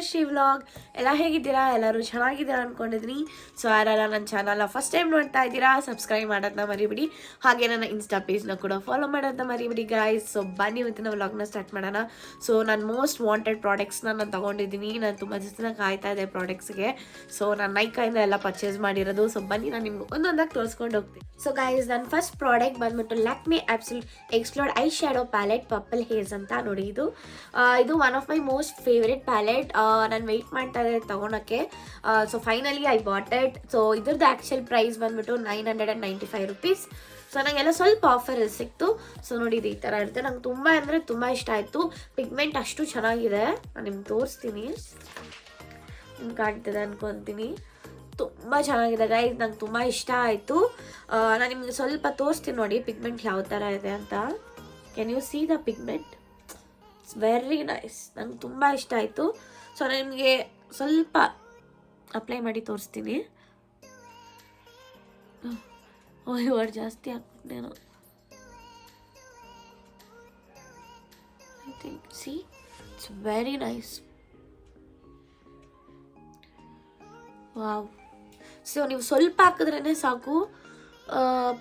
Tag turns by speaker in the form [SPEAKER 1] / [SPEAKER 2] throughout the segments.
[SPEAKER 1] Bhagyashree vlog. ಎಲ್ಲ ಹೇಗಿದ್ದೀರಾ? ಎಲ್ಲರೂ ಚೆನ್ನಾಗಿದ್ದೀರಾ ಅಂದ್ಕೊಂಡಿದ್ದೀನಿ. ಸೊ ಯಾರೆಲ್ಲ ನನ್ನ ಚಾನಲ್ನ ಫಸ್ಟ್ ಟೈಮ್ ನೋಡ್ತಾ ಇದ್ದೀರಾ, ಸಬ್ಸ್ಕ್ರೈಬ್ ಮಾಡೋದನ್ನ ಮರಿಬಿಡಿ. ಹಾಗೆ ನನ್ನ ಇನ್ಸ್ಟಾ ಪೇಜ್ನ ಕೂಡ ಫಾಲೋ ಮಾಡೋದನ್ನ ಮರಿಬಿಡಿ ಗೈಸ್. ಸೊ ಬನ್ನಿ ಇವತ್ತಿನ ವ್ಲಾಗ್ನ ಸ್ಟಾರ್ಟ್ ಮಾಡೋಣ. ಸೊ ನಾನು ಮೋಸ್ಟ್ ವಾಂಟೆಡ್ ಪ್ರಾಡಕ್ಟ್ಸ್ನ ನಾನು ತೊಗೊಂಡಿದ್ದೀನಿ. ನಾನು ತುಂಬ ದಿವಸ ಕಾಯ್ತಾ ಇದೆ ಪ್ರಾಡಕ್ಟ್ಸ್ಗೆ. ಸೊ ನಾನು ನೈಕಾಯಿಂದ ಎಲ್ಲ ಪರ್ಚೇಸ್ ಮಾಡಿರೋದು. ಸೊ ಬನ್ನಿ ನಾನು ನಿಮ್ಗೆ ಒಂದೊಂದಾಗಿ ತೋರಿಸ್ಕೊಂಡು ಹೋಗ್ತೀನಿ. ಸೊ ಗೈಸ್, ನನ್ನ ಫಸ್ಟ್ ಪ್ರಾಡಕ್ಟ್ ಬಂದ್ಬಿಟ್ಟು Lakme absolute explored I shadow palette purple hairs ಅಂತ ನೋಡಿ. ಇದು one of my most favourite palette. ನಾನು ವೆಯ್ಟ್ ಮಾಡ್ತಾ ಇದ್ದೆ ತೊಗೊಳಕ್ಕೆ. So finally I bought it. So ಇದ್ರದ್ದು ಆ್ಯಕ್ಚುಲ್ ಪ್ರೈಸ್ ಬಂದ್ಬಿಟ್ಟು 995 rupees. ಸೊ ನನಗೆಲ್ಲ ಸ್ವಲ್ಪ ಆಫರಲ್ಲಿ ಸಿಕ್ತು. ಸೊ ನೋಡಿ ಇದು ಈ ಥರ ಇರುತ್ತೆ. ನಂಗೆ ತುಂಬ ಅಂದರೆ ತುಂಬ ಇಷ್ಟ ಆಯಿತು. ಪಿಗ್ಮೆಂಟ್ ಅಷ್ಟು ಚೆನ್ನಾಗಿದೆ. ನಾನು ನಿಮ್ಗೆ ತೋರಿಸ್ತೀನಿ, ನಿಮ್ಗೆ ಕಾಣ್ತದೆ ಅನ್ಕೊತೀನಿ. ತುಂಬ ಚೆನ್ನಾಗಿದೆ ಗೈಸ್, ನಂಗೆ ತುಂಬ ಇಷ್ಟ ಆಯಿತು. ನಾನು ನಿಮಗೆ ಸ್ವಲ್ಪ ತೋರಿಸ್ತೀನಿ ನೋಡಿ ಪಿಗ್ಮೆಂಟ್ ಯಾವ ಥರ ಇದೆ ಅಂತ. Can U C the pigment? It's very nice. ನಂಗೆ ತುಂಬ ಇಷ್ಟ ಆಯಿತು. ಸೊ ನಾನು ನಿಮಗೆ ಸ್ವಲ್ಪ ಅಪ್ಲೈ ಮಾಡಿ ತೋರಿಸ್ತೀನಿ. ಇವಾಗ ಜಾಸ್ತಿ ಹಾಕ್ಬಿಟ್ಟೇನು, I think. See, it's very nice. Wow. So ನೀವು ಸ್ವಲ್ಪ ಹಾಕಿದ್ರೇ ಸಾಕು,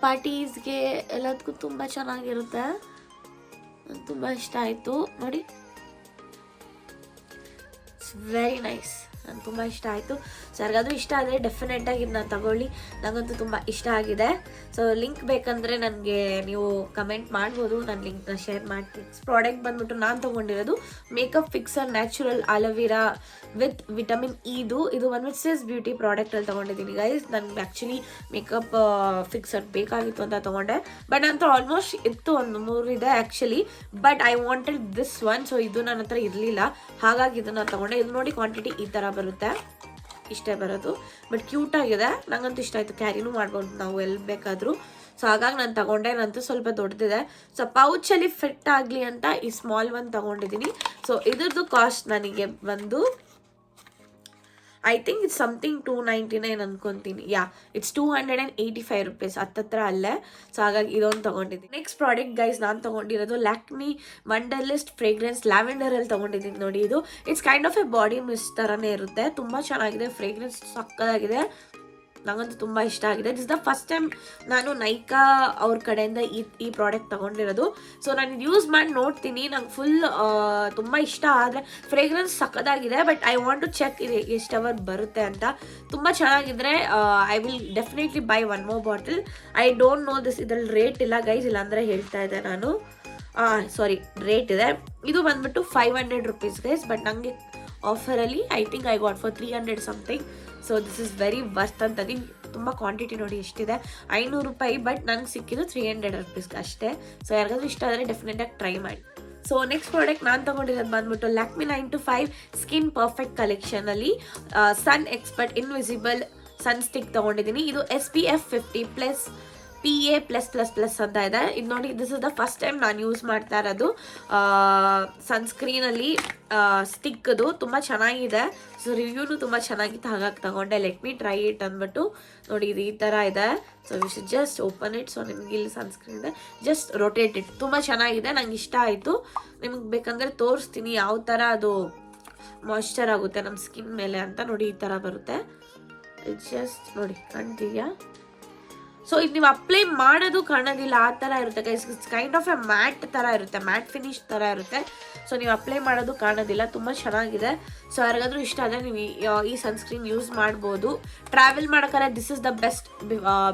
[SPEAKER 1] ಪಾರ್ಟೀಸ್ಗೆ ಎಲ್ಲದಕ್ಕೂ ತುಂಬ ಚೆನ್ನಾಗಿರುತ್ತೆ. ನಂಗೆ ತುಂಬ ಇಷ್ಟ ಆಯಿತು ನೋಡಿ. It's very nice. ನಂಗೆ ತುಂಬ ಇಷ್ಟ ಆಯಿತು. ಸೊ ಯಾರಿಗಾದ್ರೂ ಇಷ್ಟ ಆದರೆ ಡೆಫಿನೆಟಾಗಿ ಇದನ್ನ ತಗೊಳ್ಳಿ. ನನಗಂತೂ ತುಂಬ ಇಷ್ಟ ಆಗಿದೆ. ಸೊ ಲಿಂಕ್ ಬೇಕಂದರೆ ನನಗೆ ನೀವು ಕಮೆಂಟ್ ಮಾಡ್ಬೋದು, ನಾನು ಲಿಂಕ್ನ ಶೇರ್ ಮಾಡ್ತೀನಿ. ಪ್ರಾಡಕ್ಟ್ ಬಂದ್ಬಿಟ್ಟು ನಾನು ತೊಗೊಂಡಿರೋದು makeup fixer natural aloe vera with vitamin ಇದು ಬಂದ್ಬಿಟ್ಟು ಸ್ವಿಸ್ ಬ್ಯೂಟಿ ಪ್ರಾಡಕ್ಟಲ್ಲಿ ತೊಗೊಂಡಿದ್ದೀನಿ ಗೈಸ್. ನನಗೆ ಆ್ಯಕ್ಚುಲಿ ಮೇಕಪ್ ಫಿಕ್ಸರ್ ಬೇಕಾಗಿತ್ತು ಅಂತ ತೊಗೊಂಡೆ. ಬಟ್ ನನ್ನ ಹತ್ರ ಆಲ್ಮೋಸ್ಟ್ ಇತ್ತು, ಒಂದು 3 ಇದೆ actually. But I wanted this one. So ಇದು ನನ್ನ ಹತ್ರ ಇರಲಿಲ್ಲ, ಹಾಗಾಗಿ ಇದನ್ನು ತೊಗೊಂಡೆ. ಇದು ನೋಡಿ ಕ್ವಾಂಟಿಟಿ ಈ ಥರ ಬರುತ್ತೆ, ಇಷ್ಟೇ ಬರೋದು. ಬಟ್ ಕ್ಯೂಟಾಗಿದೆ, ನಂಗಂತೂ ಇಷ್ಟ ಆಯಿತು. ಕ್ಯಾರಿನೂ ಮಾಡ್ಬೋದು ನಾವು ಎಲ್ಲಿ ಬೇಕಾದರೂ. ಸೊ ಹಾಗಾಗಿ ನಾನು ತಗೊಂಡೆ. ನಂತೂ ಸ್ವಲ್ಪ ದೊಡ್ಡದಿದೆ. ಸೊ ಪೌಚಲ್ಲಿ ಫಿಟ್ ಆಗಲಿ ಅಂತ ಈ ಸ್ಮಾಲ್ ಒನ್ ತೊಗೊಂಡಿದ್ದೀನಿ. ಸೊ ಇದ್ರದ್ದು ಕಾಸ್ಟ್ ನನಗೆ ಬಂದು ಐ ಥಿಂಕ್ ಇಟ್ಸ್ ಸಮಥಿಂಗ್ 299 ಅನ್ಕೊತೀನಿ. ಇಟ್ಸ್ 285 rupees, ಹತ್ತತ್ರ ಅಲ್ಲೇ. ಸೊ ಹಾಗಾಗಿ ಇದೊಂದು ತೊಗೊಂಡಿದ್ದೀನಿ. ನೆಕ್ಸ್ಟ್ ಪ್ರಾಡಕ್ಟ್ ಗೈಸ್ ನಾನು ತೊಗೊಂಡಿರೋದು ಲ್ಯಾಕ್ಮಿ ವಂಡರ್ಲಿಸ್ಟ್ ಫ್ರೇಗ್ರೆನ್ಸ್ ಲ್ಯಾವೆಂಡರಲ್ಲಿ ತೊಗೊಂಡಿದ್ದೀನಿ ನೋಡಿ. ಇದು it's kind of A body mist ಥರನೇ ಇರುತ್ತೆ. ತುಂಬ ಚೆನ್ನಾಗಿದೆ, ಫ್ರೇಗ್ರೆನ್ಸ್ ಸಕ್ಕದಾಗಿದೆ. ನನಗಂತೂ ತುಂಬ ಇಷ್ಟ ಆಗಿದೆ. ದಿಸ್ ದ ಫಸ್ಟ್ ಟೈಮ್ ನಾನು ನೈಕಾ ಅವ್ರ ಕಡೆಯಿಂದ ಈ ಪ್ರಾಡಕ್ಟ್ ತೊಗೊಂಡಿರೋದು. ಸೊ ನಾನು ಯೂಸ್ ಮಾಡಿ ನೋಡ್ತೀನಿ. ನಂಗೆ ಫುಲ್ ತುಂಬ ಇಷ್ಟ ಆದರೆ ಫ್ರೇಗ್ರೆನ್ಸ್ ಸಕ್ಕದಾಗಿದೆ. But I want to check ಇದು ಎಷ್ಟು ಅವರ್ ಬರುತ್ತೆ ಅಂತ. ತುಂಬ ಚೆನ್ನಾಗಿದ್ರೆ I will definitely buy 1 more bottle. I don't know this. ಇದರಲ್ಲಿ ರೇಟ್ ಇಲ್ಲ ಗೈಸ್, ಇಲ್ಲಾಂದರೆ ಹೇಳ್ತಾ ಇದ್ದೆ ನಾನು. ಸಾರಿ, ರೇಟ್ ಇದೆ. ಇದು ಬಂದ್ಬಿಟ್ಟು 500 rupees ಗೈಸ್. ಬಟ್ ನನಗೆ ಆಫರಲ್ಲಿ I think I got for 300 something. So this is very worth ಅಂತ. ತುಂಬ ಕ್ವಾಂಟಿಟಿ ನೋಡಿ ಎಷ್ಟಿದೆ, 500 ರೂಪಾಯಿ. ಬಟ್ ನನಗೆ ಸಿಕ್ಕಿದ್ದು 300 rupees ಅಷ್ಟೇ. ಸೊ ಯಾರಿಗಾದ್ರೂ ಇಷ್ಟ ಆದರೆ ಡೆಫಿನೆಟಾಗಿ ಟ್ರೈ ಮಾಡಿ. ಸೊ ನೆಕ್ಸ್ಟ್ ಪ್ರಾಡಕ್ಟ್ ನಾನು ತೊಗೊಂಡಿರೋದು ಬಂದ್ಬಿಟ್ಟು ಲ್ಯಾಕ್ಮಿ 9 to 5 ಸ್ಕಿನ್ ಪರ್ಫೆಕ್ಟ್ ಕಲೆಕ್ಷನಲ್ಲಿ sun expert invisible sun stick ತೊಗೊಂಡಿದ್ದೀನಿ. ಇದು SPF 50+ PA+++ ಅಂತ ಇದೆ. ಇದು ನೋಡಿ, this is the first time ನಾನು ಯೂಸ್ ಮಾಡ್ತಾ ಇರೋದು ಸನ್ಸ್ಕ್ರೀನಲ್ಲಿ ಸ್ಟಿಕ್ದು. ತುಂಬ ಚೆನ್ನಾಗಿದೆ. ಸೊ ರಿವ್ಯೂನು ತುಂಬ ಚೆನ್ನಾಗಿತ್ತು, ಹಾಗಾಗಿ ತಗೊಂಡೆ. ಲೆಟ್ ಮಿ ಟ್ರೈ ಇಟ್ ಅಂದ್ಬಿಟ್ಟು. ನೋಡಿ ಇದು ಈ ಥರ ಇದೆ. So you should just open it. So ನಿಮ್ಗೆ ಇಲ್ಲಿ ಸನ್ಸ್ಕ್ರೀನ್ ಇದೆ, ಜಸ್ಟ್ ರೊಟೇಟ್ ಇಟ್. ತುಂಬ ಚೆನ್ನಾಗಿದೆ, ನಂಗೆ ಇಷ್ಟ ಆಯಿತು. ನಿಮ್ಗೆ ಬೇಕಂದರೆ ತೋರಿಸ್ತೀನಿ ಯಾವ ಥರ ಅದು ಮಾಯ್ಶ್ಚರ್ ಆಗುತ್ತೆ ನಮ್ಮ ಸ್ಕಿನ್ ಮೇಲೆ ಅಂತ. ನೋಡಿ ಈ ಥರ ಬರುತ್ತೆ. ಜಸ್ಟ್ ನೋಡಿ, ಕಾಣ್ತಿದೆಯಾ? ಸೊ ಇದು ನೀವು ಅಪ್ಲೈ ಮಾಡೋದು ಕಾಣೋದಿಲ್ಲ, ಆ ಥರ ಇರುತ್ತೆ guys. It's kind of A mat ಥರ ಇರುತ್ತೆ, ಮ್ಯಾಟ್ ಫಿನಿಶ್ ಥರ ಇರುತ್ತೆ. ಸೊ ನೀವು ಅಪ್ಲೈ ಮಾಡೋದು ಕಾಣೋದಿಲ್ಲ. ತುಂಬ ಚೆನ್ನಾಗಿದೆ. ಸೊ ಯಾರಿಗಾದ್ರೂ ಇಷ್ಟ ಆದರೆ ನೀವು ಈ ಸನ್ಸ್ಕ್ರೀನ್ ಯೂಸ್ ಮಾಡ್ಬೋದು. ಟ್ರಾವೆಲ್ ಮಾಡೋಕ್ಕಾರೆ this is the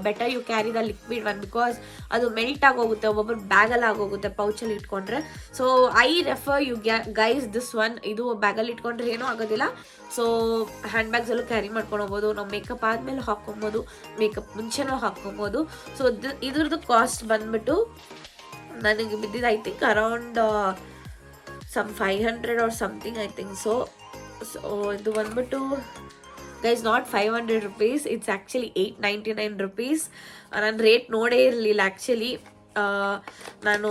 [SPEAKER 1] better you carry the liquid one, because ಅದು ಮೆಲ್ಟ್ ಆಗೋಗುತ್ತೆ. ಒಬ್ಬೊಬ್ಬರು ಬ್ಯಾಗಲ್ಲಿ ಆಗೋಗುತ್ತೆ ಪೌಚಲ್ಲಿ ಇಟ್ಕೊಂಡ್ರೆ. So I refer you guys this one. ಇದು ಬ್ಯಾಗಲ್ಲಿ ಇಟ್ಕೊಂಡ್ರೆ ಏನೂ ಆಗೋದಿಲ್ಲ. ಸೊ ಹ್ಯಾಂಡ್ ಬ್ಯಾಗ್ಸಲ್ಲೂ ಕ್ಯಾರಿ ಮಾಡ್ಕೊಂಡು ಹೋಗ್ಬೋದು. ನಾವು ಮೇಕಪ್ ಆದಮೇಲೆ ಹಾಕ್ಕೊಬೋದು, ಮೇಕಪ್ ಮುಂಚೆನೂ ಹಾಕ್ಕೊಬೋದು. ಸೊ ಇದ್ರದ್ದು ಕಾಸ್ಟ್ ಬಂದ್ಬಿಟ್ಟು ನನಗೆ ಬಿದ್ದಿದ್ದು I think around some 500 or something, I think so. So ಇದು ಬಂದ್ಬಿಟ್ಟು guys not 500 rupees, it's actually 899 rupees. ನಾನು ರೇಟ್ ನೋಡೇ ಇರಲಿಲ್ಲ ಆ್ಯಕ್ಚುಲಿ. ನಾನು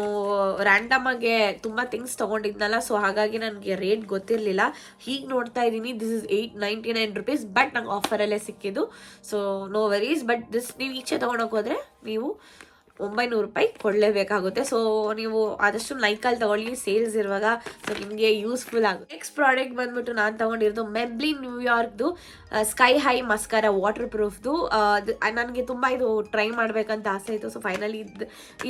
[SPEAKER 1] ರ್ಯಾಂಡಮಾಗೆ ತುಂಬ ಥಿಂಗ್ಸ್ ತೊಗೊಂಡಿದ್ನಲ್ಲ, ಸೊ ಹಾಗಾಗಿ ನನಗೆ ರೇಟ್ ಗೊತ್ತಿರಲಿಲ್ಲ. ಹೀಗೆ ನೋಡ್ತಾ ಇದ್ದೀನಿ, ದಿಸ್ ಇಸ್ 899 rupees. ಬಟ್ ನಂಗೆ ಆಫರಲ್ಲೇ ಸಿಕ್ಕಿದ್ದು. So no worries. But this ನೀವು ಈಚೆ ತೊಗೊಳಕ್ಕೆ ಹೋದರೆ ನೀವು ₹900 ಕೊಡಲೇಬೇಕಾಗುತ್ತೆ. ಸೊ ನೀವು ಆದಷ್ಟು ನೈಕಲ್ಲಿ ತಗೊಳ್ಳಿ, ಸೇಲ್ಸ್ ಇರುವಾಗ. ಸೊ ನಿಮಗೆ ಯೂಸ್ಫುಲ್ ಆಗುತ್ತೆ. ನೆಕ್ಸ್ಟ್ ಪ್ರಾಡಕ್ಟ್ ಬಂದ್ಬಿಟ್ಟು ನಾನು ತಗೊಂಡಿರೋದು ಮೆಬ್ಲಿನ್ ನ್ಯೂಯಾರ್ಕ್ದು ಸ್ಕೈ ಹೈ ಮಸ್ಕಾರ ವಾಟರ್ ಪ್ರೂಫ್ದು. ನನಗೆ ತುಂಬ ಇದು ಟ್ರೈ ಮಾಡಬೇಕಂತ ಆಸೆ ಇತ್ತು. ಸೊ ಫೈನಲಿ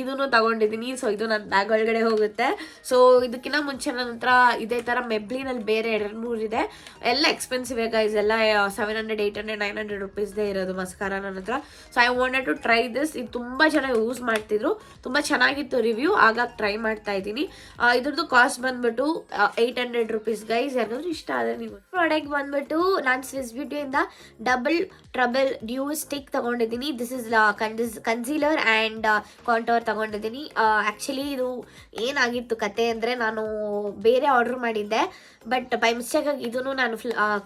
[SPEAKER 1] ಇದನ್ನು ತಗೊಂಡಿದ್ದೀನಿ. ಸೊ ಇದು ನನ್ನ ಬ್ಯಾಗ್ ಒಳಗಡೆ ಹೋಗುತ್ತೆ. ಸೊ ಇದಕ್ಕಿಂತ ಮುಂಚೆ ನನ್ನ ಹತ್ರ ಇದೇ ಥರ ಮೆಬ್ಲಿನಲ್ಲಿ ಬೇರೆ 2-3 ಇದೆ. ಎಲ್ಲ ಎಕ್ಸ್ಪೆನ್ಸಿವ್ ಗೈಸ್, ಎಲ್ಲ 700, 800, 900 ರುಪೀಸ್ದೇ ಇರೋದು ಮಸ್ಕಾರ ನನ್ನ ಹತ್ರ. So I wanted to try this. ಇದು ತುಂಬ ಜನ ಯೂಸ್ ಮಾಡ್ತಿದ್ರು, ತುಂಬ ಚೆನ್ನಾಗಿತ್ತು ರಿವ್ಯೂ, ಆಗಾಗ ಟ್ರೈ ಮಾಡ್ತಾ ಇದ್ದೀನಿ. ಇದ್ರದ್ದು ಕಾಸ್ಟ್ ಬಂದ್ಬಿಟ್ಟು 800 ರುಪೀಸ್ ಗೈಸ್. ಯಾಕಂದ್ರೆ ಇಷ್ಟ ಆದರೆ ನೀವು. ಪ್ರಾಡಕ್ಟ್ ಬಂದ್ಬಿಟ್ಟು ನಾನು ಸ್ವಿಸ್ ಬ್ಯೂಟಿಯಿಂದ ಡಬಲ್ ಟ್ರಬಲ್ ಡ್ಯೂ ಸ್ಟಿಕ್ ತಗೊಂಡಿದ್ದೀನಿ. This is concealer and contour ತಗೊಂಡಿದ್ದೀನಿ. ಆ್ಯಕ್ಚುಲಿ ಇದು ಏನಾಗಿತ್ತು ಕತೆ ಅಂದರೆ, ನಾನು ಬೇರೆ ಆರ್ಡ್ರ್ ಮಾಡಿದ್ದೆ, ಬಟ್ ಬೈ ಮಿಸ್ಟೇಕಾಗಿ ಇದನ್ನು ನಾನು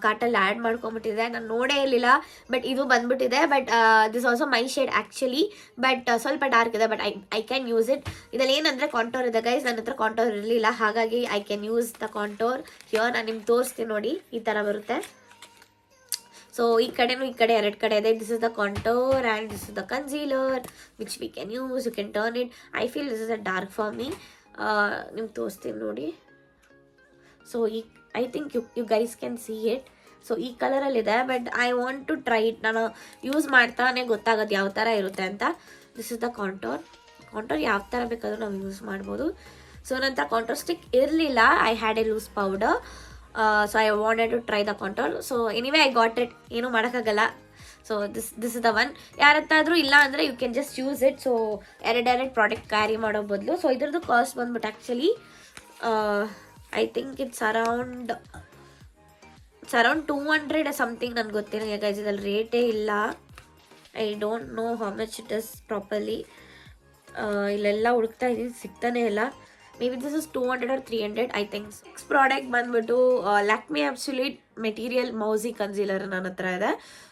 [SPEAKER 1] ಕಾರ್ಟಲ್ಲಿ ಆ್ಯಡ್ ಮಾಡ್ಕೊಂಬಿಟ್ಟಿದ್ದೆ. ನಾನು ನೋಡೇ ಇರಲಿಲ್ಲ, ಬಟ್ ಇದು ಬಂದ್ಬಿಟ್ಟಿದೆ. But this also my shade actually, but ಸ್ವಲ್ಪ ಡಾರ್ಕ್ ಇದೆ, but I can use it. ಇದರಲ್ಲಿ ಏನಂದರೆ ಕಾಂಟೋರ್ ಇದೆ ಗೈಸ್, ನನ್ನ ಹತ್ರ ಕಾಂಟೋರ್ ಇರಲಿಲ್ಲ, ಹಾಗಾಗಿ I can use the contour here. ನಾನು ನಿಮ್ಗೆ ತೋರಿಸ್ತೀನಿ ನೋಡಿ, ಈ ಥರ ಬರುತ್ತೆ. ಸೊ ಈ ಕಡೆನೂ ಈ ಕಡೆ 2 ಕಡೆ ಇದೆ. This is the contour and this is the concealer which we can use. You can turn it. I feel this is a dark for me. ನಿಮ್ಗೆ ತೋರಿಸ್ತೀನಿ ನೋಡಿ. So I think you guys can see it. So ಈ ಕಲರಲ್ಲಿದೆ, but I want to try it. ನಾನು use ಮಾಡ್ತಾನೆ ಗೊತ್ತಾಗೋದು ಯಾವ ಥರ ಇರುತ್ತೆ ಅಂತ. ದಿಸ್ ಇಸ್ ದ ಕಾಂಟೋರ್ ಯಾವ ಥರ ಬೇಕಾದರೂ ನಾವು ಯೂಸ್ ಮಾಡ್ಬೋದು. ಸೊ ನಂತರ ಕಾಂಟೋರ್ ಸ್ಟಿಕ್ ಇರಲಿಲ್ಲ, I had a loose powder. So I wanted to try the contour. So anyway I got it, ಏನೂ ಮಾಡೋಕ್ಕಾಗಲ್ಲ. So this is the one. ಯಾರತ್ತಾದರೂ ಇಲ್ಲ ಅಂದರೆ you can just use it. So ಎರಡು product carry ಮಾಡೋ ಬದಲು. So ಇದ್ರದ್ದು cost ಬಂದ್ಬಿಟ್ಟು actually I think it's around 200 something. ನನಗೆ ಗೊತ್ತಿಲ್ಲ ಗೈಸ್, ಇದ್ರಲ್ಲಿ ರೇಟೇ ಇಲ್ಲ. I don't know how much it is properly. ಇಲ್ಲೆಲ್ಲ ಹುಡುಕ್ತಾ ಇದ್ದೀನಿ, ಸಿಗ್ತಾನೆ ಇಲ್ಲ. May be this is 200 or 300 I think. Next product ಬಂದ್ಬಿಟ್ಟು ಲ್ಯಾಕ್ಮಿ ಅಬ್ಸಲ್ಯೂಟ್ ಮೆಟೀರಿಯಲ್ ಮೌಸಿ ಕನ್ಸೀಲರ್ ನನ್ನ ಹತ್ರ ಇದೆ.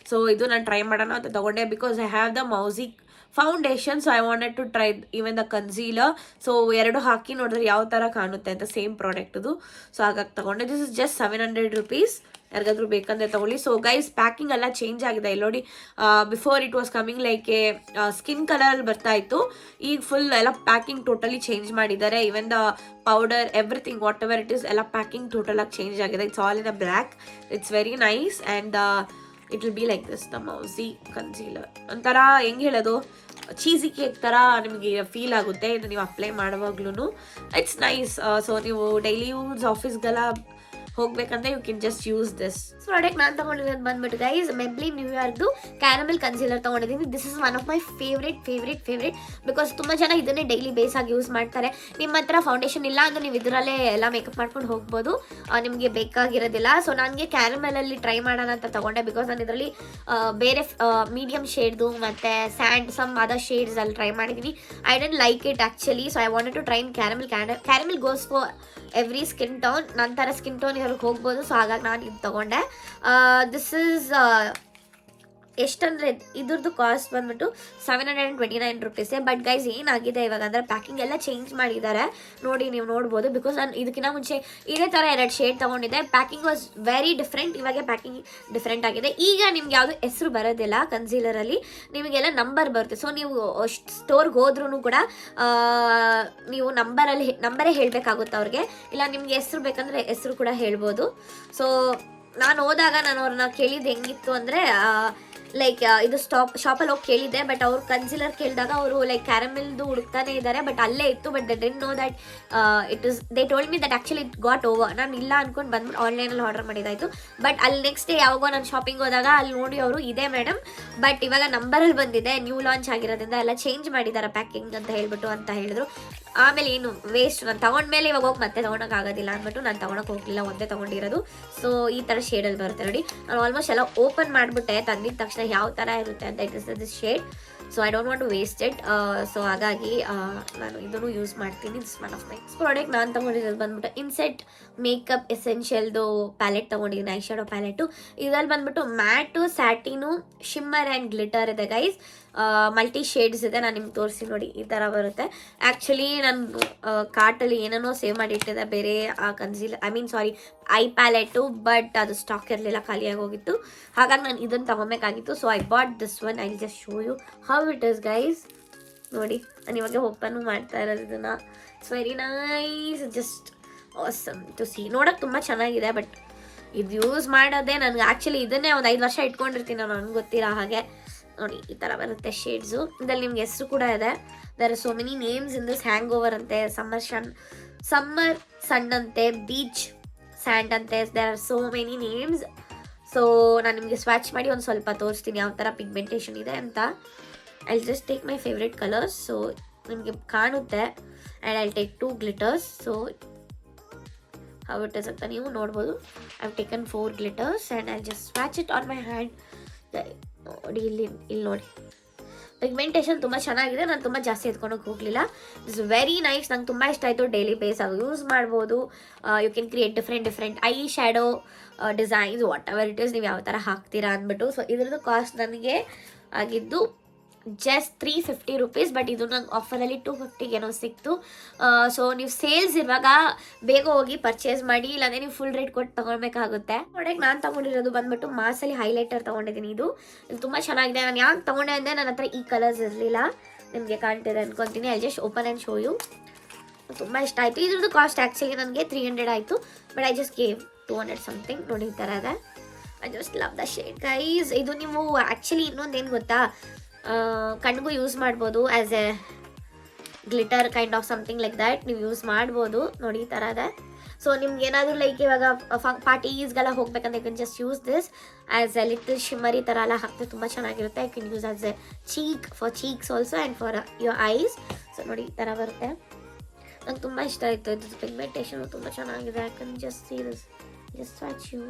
[SPEAKER 1] ಸೊ ಇದು ನಾನು ಟ್ರೈ ಮಾಡೋಣ ಅಂತ ತೊಗೊಂಡೆ, because I have the mousse foundation. So I wanted to try even the concealer. So ಎರಡು ಹಾಕಿ ನೋಡಿದ್ರೆ ಯಾವ ಥರ ಕಾಣುತ್ತೆ ಅಂತ, ಸೇಮ್ ಪ್ರಾಡಕ್ಟ್ದು. ಸೊ ಹಾಗಾಗಿ ತಗೊಂಡೆ. This is just 700 rupees. ಯಾರಿಗಾದ್ರೂ ಬೇಕಂದ್ರೆ ತಗೊಳ್ಳಿ. ಸೊ ಗೈಸ್ ಪ್ಯಾಕಿಂಗ್ ಎಲ್ಲ ಚೇಂಜ್ ಆಗಿದೆ. ಇಲ್ಲಿ ನೋಡಿ, before it was coming like a skin colour ಬರ್ತಾ ಇತ್ತು. ಈಗ ಫುಲ್ ಎಲ್ಲ ಪ್ಯಾಕಿಂಗ್ ಟೋಟಲಿ ಚೇಂಜ್ ಮಾಡಿದ್ದಾರೆ. Even the powder everything whatever it is, ಎಲ್ಲ ಪ್ಯಾಕಿಂಗ್ ಟೋಟಲ್ ಆಗಿ ಚೇಂಜ್ ಆಗಿದೆ. It's all in a black. It's very nice and it will be like this the mousse concealer. ಒಂಥರ ಹೆಂಗೆ ಹೇಳೋದು, cheesy cake ಥರ ನಿಮಗೆ feel ಆಗುತ್ತೆ ಇದು ನೀವು ಅಪ್ಲೈ ಮಾಡುವಾಗ್ಲೂ. It's nice. ಸೊ ನೀವು ಡೈಲಿ ಯೂಸ್ ಆಫೀಸ್ಗೆಲ್ಲ ಹೋಗ್ಬೇಕಂದ್ರೆ you can just use this product. ನಾನು ತಗೊಂಡಿರೋದು ಬಂದ್ಬಿಟ್ಟು ಗೈಸ್ ಮೆಬ್ಲಿನ್ ನ್ಯೂಯಾರ್ಕ್ದು ಕ್ಯಾರಮೆಲ್ ಕನ್ಸೀಲರ್ ತಗೊಂಡಿದ್ದೀನಿ. This is one of my favourite because ತುಂಬ ಜನ ಇದನ್ನೇ ಡೈಲಿ ಬೇಸ್ ಆಗಿ ಯೂಸ್ ಮಾಡ್ತಾರೆ. ನಿಮ್ಮ ಹತ್ರ ಫೌಂಡೇಶನ್ ಇಲ್ಲ ಅಂದರೆ ನೀವು ಇದರಲ್ಲೇ ಎಲ್ಲ ಮೇಕಪ್ ಮಾಡ್ಕೊಂಡು ಹೋಗ್ಬೋದು, ನಿಮಗೆ ಬೇಕಾಗಿರೋದಿಲ್ಲ. ಸೊ ನನಗೆ ಕ್ಯಾರಮೆಲಲ್ಲಿ ಟ್ರೈ ಮಾಡೋಣ ಅಂತ ತಗೊಂಡೆ, ಬಿಕಾಸ್ ನಾನು ಇದರಲ್ಲಿ ಬೇರೆ ಮೀಡಿಯಮ್ ಶೇಡ್ದು ಮತ್ತು ಸ್ಯಾಂಡ್ ಸಮ್ ಅದರ್ ಶೇಡ್ಸ್ ಅಲ್ಲಿ ಟ್ರೈ ಮಾಡಿದ್ದೀನಿ. I don't like it actually. So I wanted to try in caramel goes for every skin tone. ನಂತರ ಸ್ಕಿನ್ ಟೋನ್ ಇವ್ರಿಗೆ ಹೋಗ್ಬೋದು. ಸೊ ಹಾಗಾಗಿ ನಾನು ಇದು ತಗೊಂಡೆ. ದಿಸ್ ಈಸ್ ಎಷ್ಟಂದರೆ ಇದ್ರದ್ದು ಕಾಸ್ಟ್ ಬಂದ್ಬಿಟ್ಟು 729 ರುಪೀಸೇ. ಬಟ್ ಗೈಸ್ ಏನಾಗಿದೆ ಇವಾಗ ಅಂದರೆ ಪ್ಯಾಕಿಂಗ್ ಎಲ್ಲ ಚೇಂಜ್ ಮಾಡಿದ್ದಾರೆ ನೋಡಿ, ನೀವು ನೋಡ್ಬೋದು. ಬಿಕಾಸ್ ನಾನು ಇದಕ್ಕಿಂತ ಮುಂಚೆ ಇದೇ ಥರ 2 ಶೇಡ್ ತೊಗೊಂಡಿದ್ದೆ. Packing was very different. ಇವಾಗ ಪ್ಯಾಕಿಂಗ್ ಡಿಫ್ರೆಂಟ್ ಆಗಿದೆ. ಈಗ ನಿಮ್ಗೆ ಯಾವುದು ಹೆಸರು ಬರೋದಿಲ್ಲ ಕನ್ಸೀಲರಲ್ಲಿ, ನಿಮಗೆಲ್ಲ ನಂಬರ್ ಬರುತ್ತೆ. ಸೊ ನೀವು ಸ್ಟೋರ್ಗೆ ಹೋದ್ರೂ ಕೂಡ ನೀವು ನಂಬರೇ ಹೇಳಬೇಕಾಗುತ್ತೆ ಅವ್ರಿಗೆ. ಇಲ್ಲ ನಿಮಗೆ ಹೆಸರು ಬೇಕಂದರೆ ಹೆಸರು ಕೂಡ ಹೇಳ್ಬೋದು. ಸೊ ನಾನು ಹೋದಾಗ ನಾನು ಅವ್ರನ್ನ ಕೇಳಿದ್ದು ಹೆಂಗಿತ್ತು ಅಂದರೆ, ಲೈಕ್ ಇದು ಶಾಪಲ್ಲಿ ಹೋಗಿ ಕೇಳಿದ್ದೆ, ಬಟ್ ಅವ್ರು ಕನ್ಸೀಲರ್ ಕೇಳಿದಾಗ ಅವರು ಲೈಕ್ ಕ್ಯಾರಮೆಲ್ದು ಹುಡುಕ್ತಾನೆ ಇದ್ದಾರೆ, ಬಟ್ ಅಲ್ಲೇ ಇತ್ತು. But they didn't no that they told me that actually it got over. ನಾನು ಇಲ್ಲ ಅಂದ್ಕೊಂಡು ಬಂದ್ಬಿಟ್ಟು ಆನ್ಲೈನಲ್ಲಿ ಆರ್ಡರ್ ಮಾಡಿದ್ದಾಯಿತು. ಬಟ್ ಅಲ್ಲಿ ನೆಕ್ಸ್ಟ್ ಡೇ ಯಾವಾಗೋ ನಾನು ಶಾಪಿಂಗ್ ಹೋದಾಗ ಅಲ್ಲಿ ನೋಡಿ ಅವರು ಇದೆ ಮೇಡಮ್, ಬಟ್ ಇವಾಗ ನಂಬರಲ್ಲಿ ಬಂದಿದೆ, ನ್ಯೂ ಲಾಂಚ್ ಆಗಿರೋದ್ರಿಂದ ಎಲ್ಲ ಚೇಂಜ್ ಮಾಡಿದ್ದಾರೆ ಪ್ಯಾಕಿಂಗ್ ಅಂತ ಹೇಳಿದ್ರು. ಆಮೇಲೆ ಏನು ವೇಸ್ಟ್, ನಾನು ತೊಗೊಂಡ್ಮೇಲೆ ಇವಾಗ ಹೋಗಿ ಮತ್ತೆ ತೊಗೊಳಕ್ಕಾಗೋದಿಲ್ಲ ಅಂದ್ಬಿಟ್ಟು ನಾನು ತೊಗೊಳಕ್ಕೆ ಹೋಗಲಿಲ್ಲ, ಒಂದೇ ತೊಗೊಂಡಿರೋದು. ಸೊ ಈ ಥರ ಶೇಡಲ್ಲಿ ಬರುತ್ತೆ ನೋಡಿ. ನಾನು ಆಲ್ಮೋಸ್ಟ್ ಎಲ್ಲ ಓಪನ್ ಮಾಡಿಬಿಟ್ಟೆ ತಂದಿದ್ದ ತಕ್ಷಣ ಯಾವ ಥರ ಇರುತ್ತೆ ಅಂತ. It is this shade. So I don't want to waste it. So ಹಾಗಾಗಿ ನಾನು ಇದನ್ನು ಯೂಸ್ ಮಾಡ್ತೀನಿ. This one of my product. ನಾನು ತೊಗೊಂಡಿರೋದು ಬಂದ್ಬಿಟ್ಟು ಇನ್ಸೆಟ್ ಮೇಕಪ್ ಎಸೆನ್ಷಿಯಲ್ದು ಪ್ಯಾಲೆಟ್ ತೊಗೊಂಡಿದ್ದೀನಿ, ಐ ಶ್ಯಾಡೋ ಪ್ಯಾಲೆಟು. ಇದರಲ್ಲಿ ಬಂದ್ಬಿಟ್ಟು matte, satin, shimmer and glitter ಇದೆ ಗೈಸ್. ಮಲ್ಟಿ ಶೇಡ್ಸ್ ಇದೆ. ನಾನು ನಿಮ್ಗೆ ತೋರಿಸಿ ನೋಡಿ, ಈ ಥರ ಬರುತ್ತೆ. ಆ್ಯಕ್ಚುಲಿ ನಾನು ಕಾರ್ಟಲ್ಲಿ ಏನೇನೋ ಸೇವ್ ಮಾಡಿ ಇಟ್ಟಿದ್ದೆ ಬೇರೆ ಐ ಪ್ಯಾಲೆಟು, ಬಟ್ ಅದು ಸ್ಟಾಕ್ ಇರಲಿಲ್ಲ, ಖಾಲಿಯಾಗಿ ಹೋಗಿತ್ತು. ಹಾಗಾಗಿ ನಾನು ಇದನ್ನು ತೊಗೊಬೇಕಾಗಿತ್ತು. So I bought this one. I just show you how it is guys. ನೋಡಿ ನಾನು ಇವಾಗ ಓಪನ್ ಮಾಡ್ತಾ ಇರೋದು ಇದನ್ನು. It's very nice, just awesome to see. ನೋಡೋಕೆ ತುಂಬ ಚೆನ್ನಾಗಿದೆ, ಬಟ್ ಇದು ಯೂಸ್ ಮಾಡೋದೇ ನನಗೆ ಆ್ಯಕ್ಚುಲಿ ಇದನ್ನೇ ಒಂದು 5 ವರ್ಷ ಇಟ್ಕೊಂಡಿರ್ತೀನಿ ನಾನು, ನನಗೆ ಗೊತ್ತಿರೋ ಹಾಗೆ. ನೋಡಿ ಈ ಥರ ಬರುತ್ತೆ ಶೇಡ್ಸು. ಇದರಲ್ಲಿ ನಿಮ್ಗೆ ಹೆಸರು ಕೂಡ ಇದೆ. There are so many names in this. Hangover ಅಂತೆ, ಸಮ್ಮರ್ ಸನ್ ಅಂತೆ, ಬೀಚ್ ಸ್ಯಾಂಡ್ ಅಂತೆ. There are so many names. So ನಾನು ನಿಮಗೆ ಸ್ವಾಚ್ ಮಾಡಿ ಒಂದು ಸ್ವಲ್ಪ ತೋರಿಸ್ತೀನಿ ಯಾವ ಥರ ಪಿಗ್ಮೆಂಟೇಷನ್ ಇದೆ ಅಂತ. I just take my favourite colours. So ನಿಮಗೆ ಕಾಣುತ್ತೆ. And I take 2 glitters. So how it is ಅಂತ ನೀವು ನೋಡ್ಬೋದು. I have taken 4 glitters and I just swatch it on my hand. ನೋಡಿ ಇಲ್ಲಿ ನೋಡಿ ಪಿಗ್ಮೆಂಟೇಷನ್ ತುಂಬ ಚೆನ್ನಾಗಿದೆ. ನಾನು ತುಂಬ ಜಾಸ್ತಿ ಎತ್ಕೊಂಡೋಗಿ ಹೋಗಲಿಲ್ಲ. It's very nice. ನಂಗೆ ತುಂಬ ಇಷ್ಟ ಆಯಿತು. ಡೈಲಿ ಬೇಸ್ ಆಗಿ ಯೂಸ್ ಮಾಡ್ಬೋದು. You can create different eye shadow designs, whatever it is, ನೀವು ಯಾವ ಥರ ಹಾಕ್ತೀರಾ ಅಂದ್ಬಿಟ್ಟು. ಸೊ ಇದ್ರದ್ದು ಕಾಸ್ಟ್ ನನಗೆ ಆಗಿದ್ದು ಜಸ್ಟ್ 350 rupees. ಬಟ್ ಇದು ನಂಗೆ ಆಫರಲ್ಲಿ 250 ಏನೋ ಸಿಕ್ತು. ಸೊ ನೀವು ಸೇಲ್ಸ್ ಇರುವಾಗ ಬೇಗ ಹೋಗಿ ಪರ್ಚೇಸ್ ಮಾಡಿ, ಇಲ್ಲಾಂದರೆ ನೀವು ಫುಲ್ ರೇಟ್ ಕೊಟ್ಟು ತೊಗೊಳ್ಬೇಕಾಗುತ್ತೆ. ಪ್ರಾಡಕ್ಟ್ ನಾನು ತೊಗೊಂಡಿರೋದು ಬಂದ್ಬಿಟ್ಟು ಮಾಸಲ್ಲಿ ಹೈಲೈಟರ್ ತೊಗೊಂಡಿದ್ದೀನಿ. ಇದು ತುಂಬ ಚೆನ್ನಾಗಿದೆ. ನಾನು ಯಾಕೆ ತೊಗೊಂಡೆ ಅಂದರೆ ನನ್ನ ಹತ್ರ ಈ ಕಲರ್ಸ್ ಇರಲಿಲ್ಲ. ನಿಮಗೆ ಕಾಣ್ತಿದೆ ಅನ್ಕೊತೀನಿ. I just open and show you. ತುಂಬ ಇಷ್ಟ ಆಯಿತು. ಇದ್ರದ್ದು ಕಾಸ್ಟ್ ಆ್ಯಕ್ಚುಲಿ ನನಗೆ 300 ಆಯಿತು, but I just gave 200 something. ನೋಡಿ ಈ ಥರ ಇದೆ. I just love the shade guys. ಇದು ನೀವು ಆ್ಯಕ್ಚುಲಿ ಇನ್ನೊಂದೇನು ಗೊತ್ತಾ, ಕಣ್ಗೂ ಯೂಸ್ ಮಾಡ್ಬೋದು. As a glitter kind of something like that ನೀವು ಯೂಸ್ ಮಾಡ್ಬೋದು. ನೋಡಿ ಈ ಥರ ಇದೆ. ಸೊ ನಿಮ್ಗೆ ಏನಾದರೂ ಲೈಕ್ ಇವಾಗ ಪಾರ್ಟೀಸ್ಗೆಲ್ಲ ಹೋಗ್ಬೇಕಂತ you can just use this as a little shimmery ಥರ ಎಲ್ಲ ಹಾಕ್ತಾರೆ. ತುಂಬ ಚೆನ್ನಾಗಿರುತ್ತೆ. You can use as a for cheeks also and for your eyes. So ನೋಡಿ ಈ ಥರ ಬರುತ್ತೆ. ನಂಗೆ ತುಂಬ ಇಷ್ಟ ಆಯಿತು. ಇದು ಪಿಗ್ಮೆಂಟೇಷನು ತುಂಬ ಚೆನ್ನಾಗಿದೆ. I can just see this, just swatch you.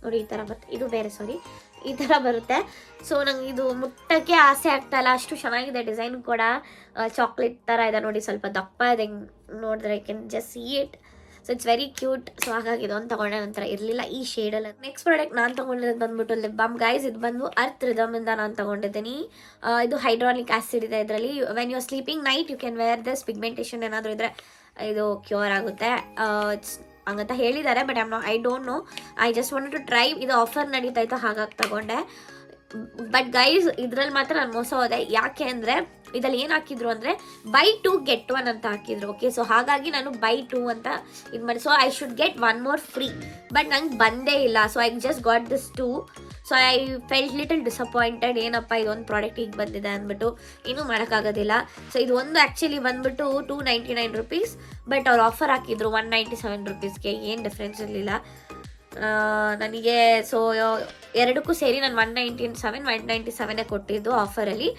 [SPEAKER 1] ನೋಡಿ ಈ ಥರ ಬರುತ್ತೆ. ಇದು ಬೇರೆ, ಸಾರಿ, ಈ ಥರ ಬರುತ್ತೆ. ಸೊ ನಂಗೆ ಇದು ಮುಟ್ಟಕ್ಕೆ ಆಸೆ ಆಗ್ತಾಯಿಲ್ಲ, ಅಷ್ಟು ಚೆನ್ನಾಗಿದೆ. ಡಿಸೈನ್ ಕೂಡ ಚಾಕ್ಲೇಟ್ ಥರ ಇದೆ. ನೋಡಿ ಸ್ವಲ್ಪ ದಪ್ಪ ಇದೆ. ನೋಡಿದ್ರೆ I can just C it. So it's very cute. So ಹಾಗಾಗಿ ಇದೊಂದು ತೊಗೊಂಡೆ. ನಂತರ ಇರಲಿಲ್ಲ ಈ ಶೇಡಲ್ಲಿ. ನೆಕ್ಸ್ಟ್ ಪ್ರಾಡಕ್ಟ್ ನಾನು ತೊಗೊಂಡಿರೋದು ಬಂದ್ಬಿಟ್ಟು ಲಿಪ್ ಬಾಮ್ ಗೈಸ್. ಇದು ಬಂದು ಅರ್ತ್ ರಿದಮಿಂದ ನಾನು ತೊಗೊಂಡಿದ್ದೀನಿ. ಇದು ಹೈಡ್ರಾಲಿಕ್ ಆ್ಯಸಿಡ್ ಇದೆ ಇದರಲ್ಲಿ. When you are sleeping night you can wear this. Pigmentation ಏನಾದರೂ ಇದ್ದರೆ ಇದು ಕ್ಯೂರ್ ಆಗುತ್ತೆ ಹಂಗಂತ ಹೇಳಿದ್ದಾರೆ, but I don't know. I just want to try. ಇದು ಆಫರ್ ನಡೀತಾ ಇತ್ತು, ಹಾಗಾಗಿ ತಗೊಂಡೆ. ಬಟ್ ಗೈಸ್ ಇದ್ರಲ್ಲಿ ಮಾತ್ರ ನಾನು ಮೋಸ ಹೋದೆ. ಯಾಕೆ ಅಂದರೆ ಇದರಲ್ಲಿ ಏನು ಹಾಕಿದ್ರು ಅಂದರೆ buy 2 get 1 ಅಂತ ಹಾಕಿದ್ರು. ಓಕೆ, ಸೊ ಹಾಗಾಗಿ ನಾನು buy 2 ಅಂತ ಇದು ಮಾಡಿ. So I should get 1 more free, but ನಂಗೆ ಬಂದೇ ಇಲ್ಲ. So I just got this 2. So I felt little disappointed. ಏನಪ್ಪ ಇದೊಂದು ಪ್ರಾಡಕ್ಟ್ ಈಗ ಬಂದಿದೆ ಅಂದ್ಬಿಟ್ಟು. ಏನೂ ಮಾಡೋಕ್ಕಾಗೋದಿಲ್ಲ. ಸೊ ಇದು ಒಂದು ಆ್ಯಕ್ಚುಲಿ ಬಂದ್ಬಿಟ್ಟು 299 rupees, ಬಟ್ ಅವ್ರು ಆಫರ್ ಹಾಕಿದ್ರು 197 rupeesಗೆ. ಏನು ಡಿಫ್ರೆನ್ಸ್ ಇರಲಿಲ್ಲ ನನಗೆ. ಸೊ ಎರಡಕ್ಕೂ ಸೇರಿ ನಾನು 197 ಕೊಟ್ಟಿದ್ದು ಆಫರಲ್ಲಿ.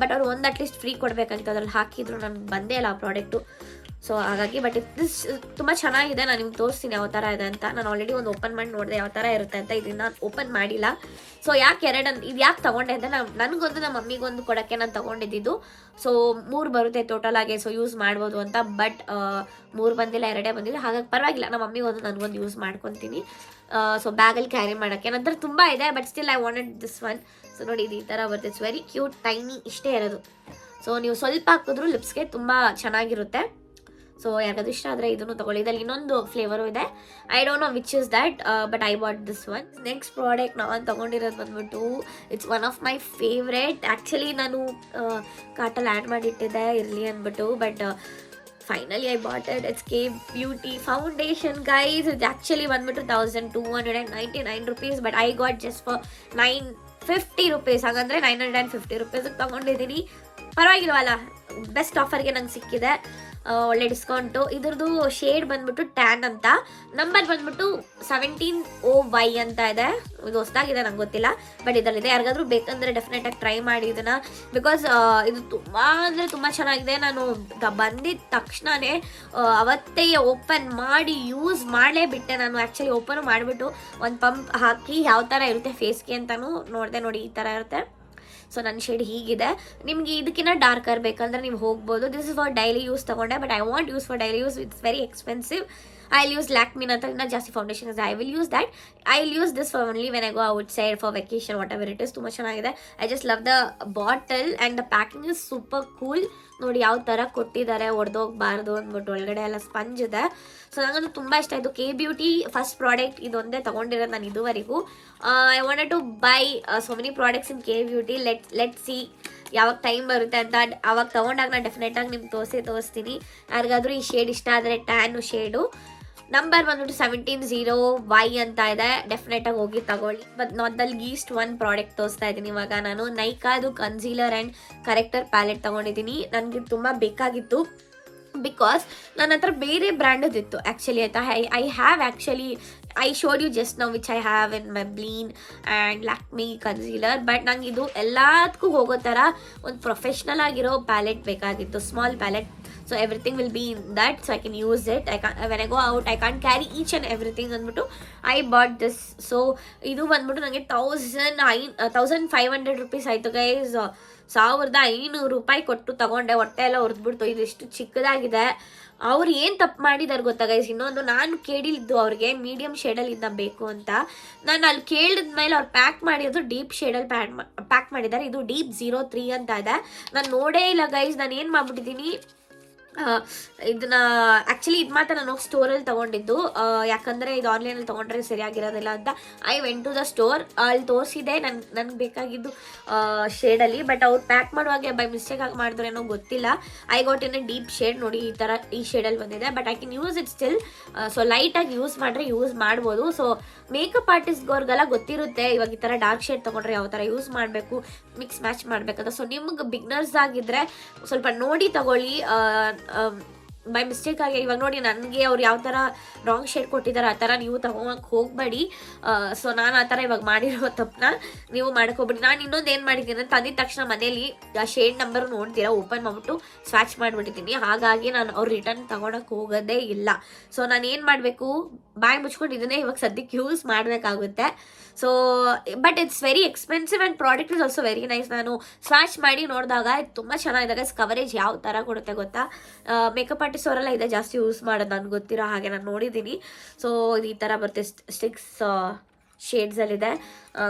[SPEAKER 1] ಬಟ್ ಅವ್ರು ಒಂದು ಅಟ್ಲೀಸ್ಟ್ ಫ್ರೀ ಕೊಡಬೇಕಾಗಿತ್ತು. ಅದ್ರಲ್ಲಿ ಹಾಕಿದ್ರು, ನನಗೆ ಬಂದೇ ಇಲ್ಲ ಆ ಪ್ರಾಡಕ್ಟು. ಸೊ ಹಾಗಾಗಿ ಬಟ್ ದಿಸ್ ತುಂಬ ಚೆನ್ನಾಗಿದೆ. ನಾನು ನಿಮ್ಗೆ ತೋರಿಸ್ತೀನಿ ಯಾವ ಥರ ಇದೆ ಅಂತ. ನಾನು ಆಲ್ರೆಡಿ ಒಂದು ಓಪನ್ ಮಾಡಿ ನೋಡಿದೆ ಯಾವ ಥರ ಇರುತ್ತೆ ಅಂತ. ಇದನ್ನು ಓಪನ್ ಮಾಡಿಲ್ಲ. ಸೊ ಯಾಕೆ ಇದು ಯಾಕೆ ತೊಗೊಂಡೆ ಅಂತ ನನಗೊಂದು ನಮ್ಮ ಮಮ್ಮಿಗೊಂದು ಕೊಡೋಕ್ಕೆ ನಾನು ತೊಗೊಂಡಿದ್ದು. ಸೊ 3 ಬರುತ್ತೆ ಟೋಟಲ್ ಆಗಿ. ಸೊ ಯೂಸ್ ಮಾಡ್ಬೋದು ಅಂತ. ಬಟ್ 3 ಬಂದಿಲ್ಲ, 2 ಬಂದಿಲ್ಲ. ಹಾಗಾಗಿ ಪರವಾಗಿಲ್ಲ, ನಮ್ಮ ಮಮ್ಮಿಗೊಂದು ನನಗೊಂದು ಯೂಸ್ ಮಾಡ್ಕೊತೀನಿ. ಸೊ ಬ್ಯಾಗಲ್ಲಿ ಕ್ಯಾರಿ ಮಾಡೋಕ್ಕೆ. ನಂತರ ತುಂಬ ಇದೆ, but still I wanted this one. So ನೋಡಿ ಇದು ಈ ಥರ ಬರುತ್ತೆ. ಇಟ್ಸ್ ವೆರಿ ಕ್ಯೂಟ್, ಟೈನಿ, ಇಷ್ಟೇ ಇರೋದು. ಸೊ ನೀವು ಸ್ವಲ್ಪ ಹಾಕಿದ್ರು ಲಿಪ್ಸ್ಗೆ ತುಂಬ ಚೆನ್ನಾಗಿರುತ್ತೆ. ಸೊ ಯಾರಿಗಾದ್ರೂ ಇಷ್ಟ ಆದರೆ ಇದನ್ನು ತೊಗೊಳ್ಳಿ. ಇದರಲ್ಲಿ ಇನ್ನೊಂದು ಫ್ಲೇವರು ಇದೆ. I don't no which is that, but I bought this one. Next product ನಾನು ತೊಗೊಂಡಿರೋದು ಬಂದ್ಬಿಟ್ಟು it's one of my favourite. Actually ನಾನು ಕಾರ್ಟಲ್ಲಿ ಆ್ಯಡ್ ಮಾಡಿಟ್ಟಿದ್ದೆ ಇರಲಿ ಅಂದ್ಬಿಟ್ಟು, but finally I bought it. It's K beauty foundation guys. ಇದು actually ಬಂದ್ಬಿಟ್ಟು 1299 rupees, but I got just for 950 rupees. ಹಾಗಂದರೆ 950 rupees ತೊಗೊಂಡಿದ್ದೀನಿ. ಪರವಾಗಿಲ್ವಲ್ಲ, best ಆಫರ್ಗೆ ನಂಗೆ ಸಿಕ್ಕಿದೆ. ಒಳ್ಳೆ ಡಿಸ್ಕೌಂಟು. ಇದ್ರದ್ದು ಶೇಡ್ ಬಂದ್ಬಿಟ್ಟು ಟ್ಯಾನ್ ಅಂತ. ನಂಬರ್ ಬಂದ್ಬಿಟ್ಟು 17OY ಅಂತ ಇದೆ. ಇದು ಹೊಸದಾಗಿದೆ, ನಂಗೆ ಗೊತ್ತಿಲ್ಲ, ಬಟ್ ಇದರಲ್ಲಿದೆ. ಯಾರಿಗಾದ್ರೂ ಬೇಕಂದರೆ ಡೆಫಿನೆಟಾಗಿ ಟ್ರೈ ಮಾಡಿ ಇದನ್ನು. ಬಿಕಾಸ್ ಇದು ತುಂಬ ಅಂದರೆ ತುಂಬ ಚೆನ್ನಾಗಿದೆ. ನಾನು ಬಂದಿದ್ದ ತಕ್ಷಣವೇ ಅವತ್ತೇ ಓಪನ್ ಮಾಡಿ ಯೂಸ್ ಮಾಡಲೇ ಬಿಟ್ಟೆ. ನಾನು ಆ್ಯಕ್ಚುಲಿ ಓಪನ್ ಮಾಡಿಬಿಟ್ಟು ಒಂದು ಪಂಪ್ ಹಾಕಿ ಯಾವ ಥರ ಇರುತ್ತೆ ಫೇಸ್ಗೆ ಅಂತಲೂ ನೋಡಿದೆ. ನೋಡಿ ಈ ಥರ ಇರುತ್ತೆ. ಸೊ ನನ್ನ ಶೇಡ್ ಹೀಗಿದೆ. ನಿಮಗೆ ಇದಕ್ಕಿಂತ ಡಾರ್ಕರ್ ಬೇಕಂದ್ರೆ ನೀವು ಹೋಗ್ಬೋದು. This is for daily use ತೊಗೊಂಡೆ, but I want use for daily use. It's very expensive. I will use ಲ್ಯಾಕ್ಮಿನ ಅಂತ ಇನ್ನೂ ಜಾಸ್ತಿ ಫೌಂಡೇಶನ್ ಇದೆ. I will use that. I will use this for only when I go outside for vacation, whatever it is. ತುಂಬ ಚೆನ್ನಾಗಿದೆ. I just love the bottle and the packing is super cool. ನೋಡಿ ಯಾವ ಥರ ಕೊಟ್ಟಿದ್ದಾರೆ, ಒಡೆದೋಗ್ಬಾರ್ದು ಅಂದ್ಬಿಟ್ಟು. ಒಳಗಡೆ ಎಲ್ಲ sponge ಇದೆ. ಸೊ ನನಗಂತೂ ತುಂಬ ಇಷ್ಟ ಆಯಿತು. ಕೆ ಬ್ಯೂಟಿ ಫಸ್ಟ್ ಪ್ರಾಡಕ್ಟ್ ಇದೊಂದೇ ತೊಗೊಂಡಿರೋದು ನಾನು ಇದುವರೆಗೂ. I wanted to buy so many products in K beauty. Let see ಯಾವಾಗ ಟೈಮ್ ಬರುತ್ತೆ ಅಂತ ಅವಾಗ ತೊಗೊಂಡಾಗ ನಾನು ಡೆಫಿನೆಟಾಗಿ ನಿಮ್ಗೆ ತೋರಿಸ್ತೀನಿ. ಯಾರಿಗಾದ್ರೂ ಈ ಶೇಡ್ ಇಷ್ಟ ಆದರೆ ಟ್ಯಾನು ಶೇಡು ನಂಬರ್ ಬಂದ್ಬಿಟ್ಟು 1701 ಅಂತ ಇದೆ. ಡೆಫಿನೆಟಾಗಿ ಹೋಗಿ ತಗೊಳ್ಳಿ. But not the least one product ತೋರಿಸ್ತಾ ಇದ್ದೀನಿ ಇವಾಗ ನಾನು. ನೈಕಾದು ಕನ್ಸೀಲರ್ ಆ್ಯಂಡ್ ಕರೆಕ್ಟರ್ ಪ್ಯಾಲೆಟ್ ತೊಗೊಂಡಿದ್ದೀನಿ. ನನಗೆ ತುಂಬ ಬೇಕಾಗಿತ್ತು ಬಿಕಾಸ್ ನನ್ನ ಹತ್ರ ಬೇರೆ ಬ್ರ್ಯಾಂಡದಿತ್ತು ಆ್ಯಕ್ಚುಲಿ ಆಯಿತಾ. I have actually I showed you just now which I have in Maybelline and Lakme concealer. But ನಂಗೆ ಇದು ಎಲ್ಲದಕ್ಕೂ ಹೋಗೋ ಥರ ಒಂದು ಪ್ರೊಫೆಷ್ನಲ್ ಆಗಿರೋ ಪ್ಯಾಲೆಟ್ ಬೇಕಾಗಿತ್ತು, small palette. So everything will be in that, so I can use it. When I go out I can't carry each and everything ಅಂದ್ಬಿಟ್ಟು I bought this. So ಇದು ಬಂದ್ಬಿಟ್ಟು ನನಗೆ 1500 rupees ಆಯಿತು ಗೈಸ್. 1500 ರೂಪಾಯಿ ಕೊಟ್ಟು ತಗೊಂಡೆ. ಹೊಟ್ಟೆ ಎಲ್ಲ ಹೊರದ್ಬಿಡ್ತು. ಇದು ಎಷ್ಟು ಚಿಕ್ಕದಾಗಿದೆ. ಅವ್ರು ಏನು ತಪ್ಪು ಮಾಡಿದಾರೆ ಗೊತ್ತಾ ಗೈಸ್. ಇನ್ನೊಂದು ನಾನು ಕೇಳಿದ್ದು ಅವ್ರಿಗೆ ಮೀಡಿಯಮ್ ಶೇಡಲ್ಲಿ ಇದನ್ನ ಬೇಕು ಅಂತ. ನಾನು ಅಲ್ಲಿ ಕೇಳಿದ್ಮೇಲೆ ಅವ್ರು ಪ್ಯಾಕ್ ಮಾಡಿರೋದು ಡೀಪ್ ಶೇಡಲ್ಲಿ ಪ್ಯಾಕ್ ಮಾಡಿದ್ದಾರೆ. ಇದು ಡೀಪ್ 03 ಅಂತ ಇದೆ. ನಾನು ನೋಡೇ ಇಲ್ಲ ಗೈಸ್. ನಾನು ಏನು ಮಾಡ್ಬಿಟ್ಟಿದ್ದೀನಿ, ಇದನ್ನ ಆ್ಯಕ್ಚುಲಿ ಇದು ಮಾತ್ರ ನಾನು ಸ್ಟೋರಲ್ಲಿ ತೊಗೊಂಡಿದ್ದು. ಯಾಕಂದರೆ ಇದು ಆನ್ಲೈನಲ್ಲಿ ತೊಗೊಂಡ್ರೆ ಸರಿಯಾಗಿರೋದಿಲ್ಲ ಅಂತ I went to the store. ಅಲ್ಲಿ ತೋರಿಸಿದೆ ನನಗೆ ಬೇಕಾಗಿದ್ದು ಶೇಡಲ್ಲಿ. ಬಟ್ ಅವ್ರು ಪ್ಯಾಕ್ ಮಾಡುವಾಗ ಬೈ ಮಿಸ್ಟೇಕ್ ಆಗಿ ಮಾಡಿದ್ರೇನೋ ಗೊತ್ತಿಲ್ಲ. I got in deep shade ನೋಡಿ, ಈ ಥರ ಈ ಶೇಡಲ್ಲಿ ಬಂದಿದೆ. But I can use it still. So ಲೈಟಾಗಿ ಯೂಸ್ ಮಾಡಿದ್ರೆ ಯೂಸ್ ಮಾಡ್ಬೋದು. ಸೊ ಮೇಕಪ್ ಆರ್ಟಿಸ್ಟ್ಗವ್ರಿಗೆಲ್ಲ ಗೊತ್ತಿರುತ್ತೆ ಇವಾಗ ಈ ಥರ ಡಾರ್ಕ್ ಶೇಡ್ ತೊಗೊಂಡ್ರೆ ಯಾವ ಥರ ಯೂಸ್ ಮಾಡಬೇಕು, ಮಿಕ್ಸ್ ಮ್ಯಾಚ್ ಮಾಡಬೇಕಂತ. ಸೊ ನಿಮ್ಗೆ ಬಿಗ್ನರ್ಸ್ ಆಗಿದ್ದರೆ ಸ್ವಲ್ಪ ನೋಡಿ ತಗೊಳ್ಳಿ. ಬೈ ಮಿಸ್ಟೇಕ್ ಆಗಿ ಇವಾಗ ನೋಡಿ ನನಗೆ ಅವ್ರು ಯಾವ ಥರ ರಾಂಗ್ ಶೇಡ್ ಕೊಟ್ಟಿದ್ದಾರೆ ಆ ಥರ ನೀವು ತಗೊಳಕ್ಕೆ ಹೋಗಬೇಡಿ. ಸೊ ನಾನು ಆ ಥರ ಇವಾಗ ಮಾಡಿರೋ ತಪ್ಪನ್ನ ನೀವು ಮಾಡ್ಕೋಬೇಡಿ. ನಾನು ಇನ್ನೊಂದು ಏನು ಮಾಡಿದ್ದೀನಿ ಅಂತ ತಂದಿದ ತಕ್ಷಣ ಮನೇಲಿ ಆ ಶೇಡ್ ನಂಬರ್ ನೋಡ್ತೀರಾ ಓಪನ್ ಮಾಡಿಬಿಟ್ಟು ಸ್ವಾಚ್ ಮಾಡಿಬಿಟ್ಟಿದ್ದೀನಿ. ಹಾಗಾಗಿ ನಾನು ಅವ್ರು ರಿಟರ್ನ್ ತೊಗೊಳಕ್ಕೆ ಹೋಗೋದೇ ಇಲ್ಲ. ಸೊ ನಾನು ಏನು ಮಾಡಬೇಕು, ಬಾಯಿ ಮುಚ್ಕೊಂಡು ಇದನ್ನೇ ಇವಾಗ ಸದ್ಯಕ್ಕೆ ಯೂಸ್ ಮಾಡಬೇಕಾಗುತ್ತೆ. So but it's very expensive and product is also very nice. ನಾನು ಸ್ವಾಚ್ ಮಾಡಿ ನೋಡಿದಾಗ ಇದು ತುಂಬ ಚೆನ್ನಾಗಿದೆ. ಕವರೇಜ್ ಯಾವ ಥರ ಕೊಡುತ್ತೆ ಗೊತ್ತಾ. ಮೇಕಪ್ ಆರ್ಟಿಸ್ಟ್ ಅವರೆಲ್ಲ ಇದೆ ಜಾಸ್ತಿ ಯೂಸ್ ಮಾಡೋದು ನನಗೆ ಗೊತ್ತಿರೋ ಹಾಗೆ, ನಾನು ನೋಡಿದ್ದೀನಿ. ಸೊ ಈ ಥರ ಬರುತ್ತೆ. 6 ಶೇಡ್ಸಲ್ಲಿದೆ.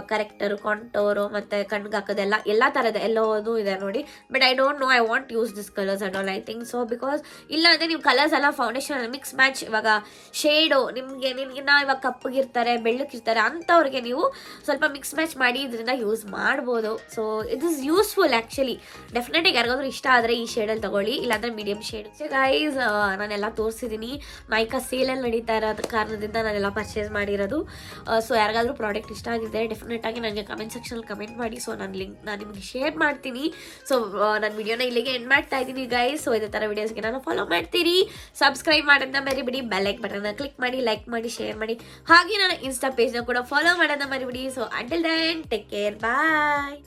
[SPEAKER 1] ಕರೆಕ್ಟರು, ಕಾಂಟೋರು ಮತ್ತು ಕಣ್ಗೆ ಹಾಕೋದೆಲ್ಲ ಎಲ್ಲ ಥರದ ಎಲ್ಲವೂ ಇದೆ ನೋಡಿ. But I don't know I want use this colours at all. I think so because ಇಲ್ಲ ಅಂದರೆ ನೀವು ಕಲರ್ಸ್ ಎಲ್ಲ ಫೌಂಡೇಶನ್ ಮಿಕ್ಸ್ ಮ್ಯಾಚ್ ಇವಾಗ ಶೇಡು ನಿಮಗಿನ್ನ ಇವಾಗ ಕಪ್ಪಗಿರ್ತಾರೆ ಬೆಳ್ಳಕ್ಕಿರ್ತಾರೆ ಅಂಥವ್ರಿಗೆ ನೀವು ಸ್ವಲ್ಪ ಮಿಕ್ಸ್ ಮ್ಯಾಚ್ ಮಾಡಿ ಇದರಿಂದ ಯೂಸ್ ಮಾಡ್ಬೋದು. So it is useful actually. ಡೆಫಿನೆಟಾಗಿ ಯಾರಿಗಾದ್ರೂ ಇಷ್ಟ ಆದರೆ ಈ ಶೇಡಲ್ಲಿ ತೊಗೊಳ್ಳಿ, ಇಲ್ಲಾಂದರೆ ಮೀಡಿಯಮ್ ಶೇಡ್. ಗೈಸ್ ನಾನೆಲ್ಲ ತೋರಿಸಿದ್ದೀನಿ. ನೈಕಾ ಸೇಲಲ್ಲಿ ನಡೀತಾ ಇರೋದ ಕಾರಣದಿಂದ ನಾನೆಲ್ಲ ಪರ್ಚೇಸ್ ಮಾಡಿರೋದು. ಸೊ ಯಾರಿಗಾದ್ರೂ ಪ್ರಾಡಕ್ಟ್ ಇಷ್ಟ ಆಗಿದೆ ಡೆಫಿನೆಟಾಗಿ ನನಗೆ ಕಮೆಂಟ್ ಸೆಕ್ಷನಲ್ಲಿ ಕಮೆಂಟ್ ಮಾಡಿ. ಸೊ ನಾನು ನಿಮಗೆ ಶೇರ್ ಮಾಡ್ತೀನಿ. ಸೊ ನನ್ನ ವಿಡಿಯೋನ ಇಲ್ಲಿಗೆ ಎಂಡ್ ಮಾಡ್ತಾ ಇದ್ದೀನಿ ಗೈಸ್. ಸೊ ಇದೇ ಥರ ವಿಡಿಯೋಸ್ಗೆ ನಾನು ಫಾಲೋ ಮಾಡ್ತೀರಿ. ಸಬ್ಸ್ಕ್ರೈಬ್ ಮಾಡೋದನ್ನ ಮರಿಬಿಡಿ. ಬೆಲ್ಲೈಕ್ ಬಟನ್ನ ಕ್ಲಿಕ್ ಮಾಡಿ, ಲೈಕ್ ಮಾಡಿ, ಶೇರ್ ಮಾಡಿ. ಹಾಗೆ ನನ್ನ ಇನ್ಸ್ಟಾ ಪೇಜ್ನ ಕೂಡ ಫಾಲೋ ಮಾಡೋದನ್ನ ಮರಿಬಿಡಿ. So until then take care, ಬಾಯ್.